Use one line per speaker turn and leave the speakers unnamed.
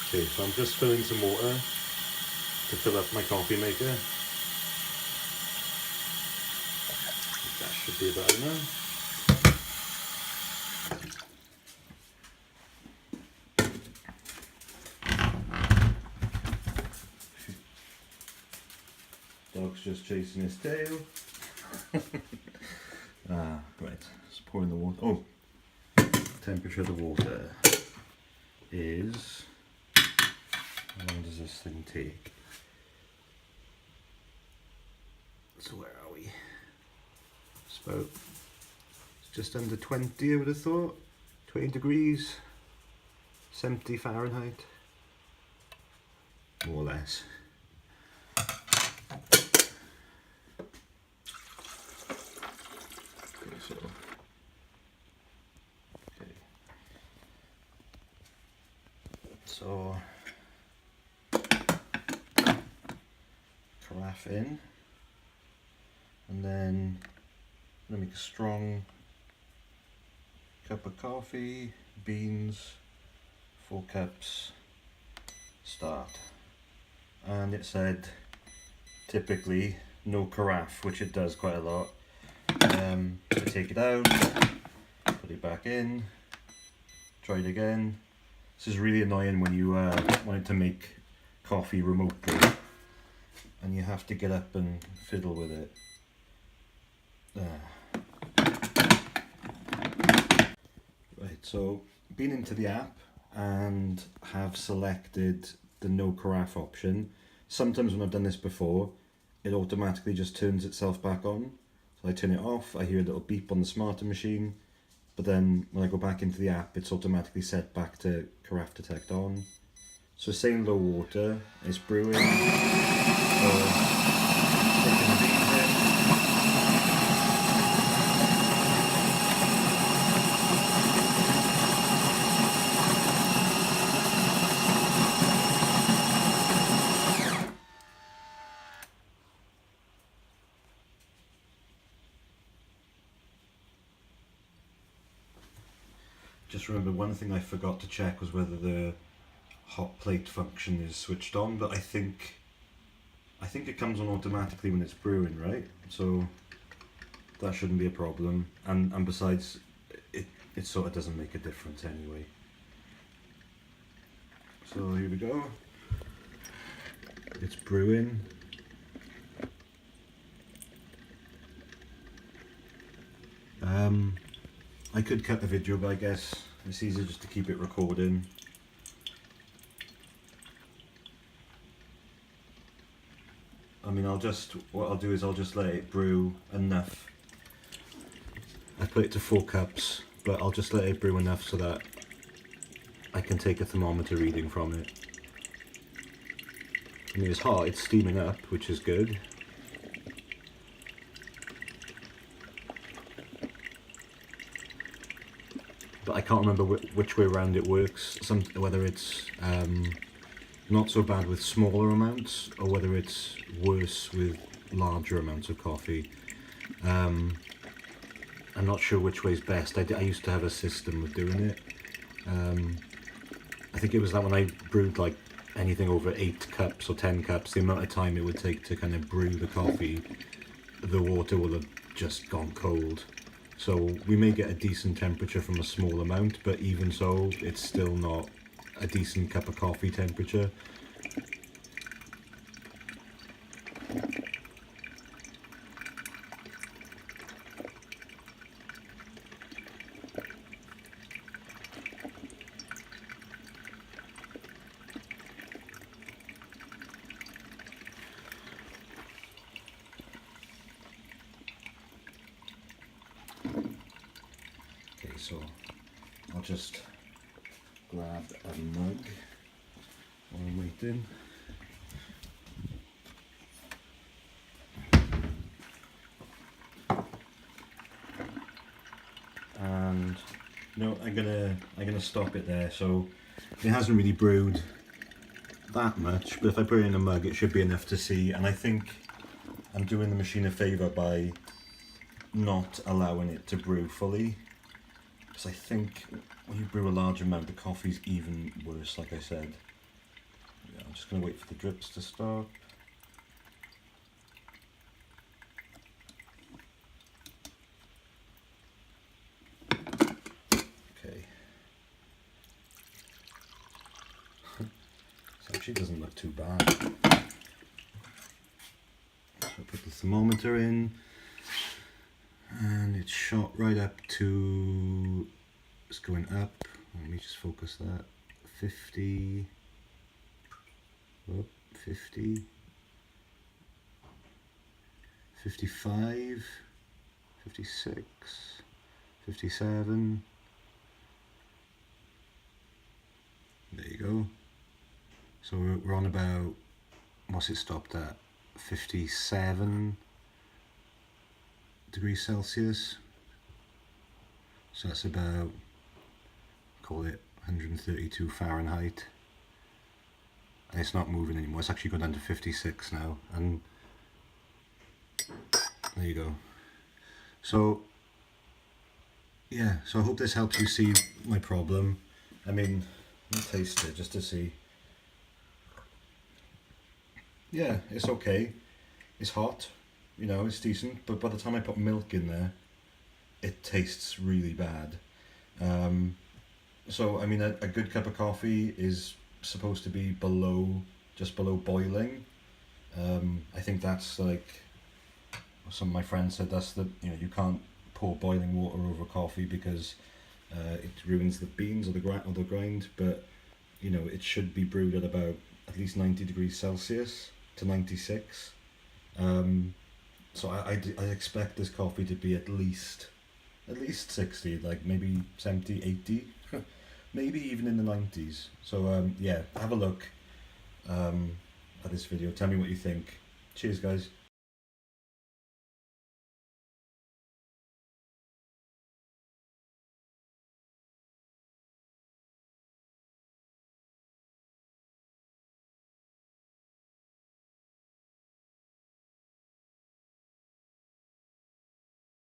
Okay, so I'm just filling some water to fill up my coffee maker. That should be about enough. Dog's just chasing his tail. Right, just pouring the water. Oh, temperature of the water is, how long does this thing take? So where are we? It's just under 20, I would have thought. 20 degrees, 70 Fahrenheit, more or less. So, carafe in, and then I'm going to make a strong cup of coffee, beans, 4 cups, start. And it said typically no carafe, which it does quite a lot. So take it out, put it back in, try it again. This is really annoying when you want to make coffee remotely and you have to get up and fiddle with it. Right, so been into the app and have selected the no carafe option. Sometimes when I've done this before, it automatically just turns itself back on. So I turn it off, I hear a little beep on the smarter machine, but then when I go back into the app, it's automatically set back to carafe detect on. So it's saying low water, it's brewing. So taking the beans in. Just remember, one thing I forgot to check was whether the hot plate function is switched on, but I think it comes on automatically when it's brewing, right? So that shouldn't be a problem, and besides, it sort of doesn't make a difference anyway. So here we go. It's brewing. I could cut the video, but I guess it's easier just to keep it recording. I mean, what I'll do is I'll just let it brew enough. I put it to 4 cups, but I'll just let it brew enough so that I can take a thermometer reading from it. I mean, it's hot, it's steaming up, which is good. But I can't remember which way around it works, whether it's not so bad with smaller amounts or whether it's worse with larger amounts of coffee. I'm not sure which way is best. I used to have a system of doing it. I think it was that when I brewed like anything over 8 cups or 10 cups, the amount of time it would take to kind of brew the coffee, the water will have just gone cold. So we may get a decent temperature from a small amount, but even so, it's still not a decent cup of coffee temperature. Okay, so I'll just grab a mug while I'm waiting. And no, I'm gonna stop it there. So it hasn't really brewed that much, but if I put it in a mug, it should be enough to see. And I think I'm doing the machine a favour by not allowing it to brew fully, because I think when you brew a large amount, the coffee's even worse, like I said. just going to wait for the drips to stop. Okay. This actually doesn't look too bad. So I put the thermometer in, and it's shot right up to, it's going up, let me just focus that, 50, oh, 50, 55, 56, 57, there you go. So we're on about, what's it stopped at, 57 degrees Celsius, so that's about, call it 132 Fahrenheit, and it's not moving anymore. It's actually gone down to 56 now, and there you go. So yeah, so I hope this helps you see my problem. I mean, let me taste it just to see. Yeah, it's okay. It's hot, you know, it's decent, but by the time I put milk in there, it tastes really bad. So I mean, a good cup of coffee is supposed to be just below boiling. I think that's like, some of my friends said that's the, you know, you can't pour boiling water over coffee because it ruins the beans or the grind, but you know, it should be brewed at about at least 90 degrees Celsius to 96. So I expect this coffee to be at least 60, like maybe 70, 80, maybe even in the 90s. So yeah, have a look at this video. Tell me what you think. Cheers, guys.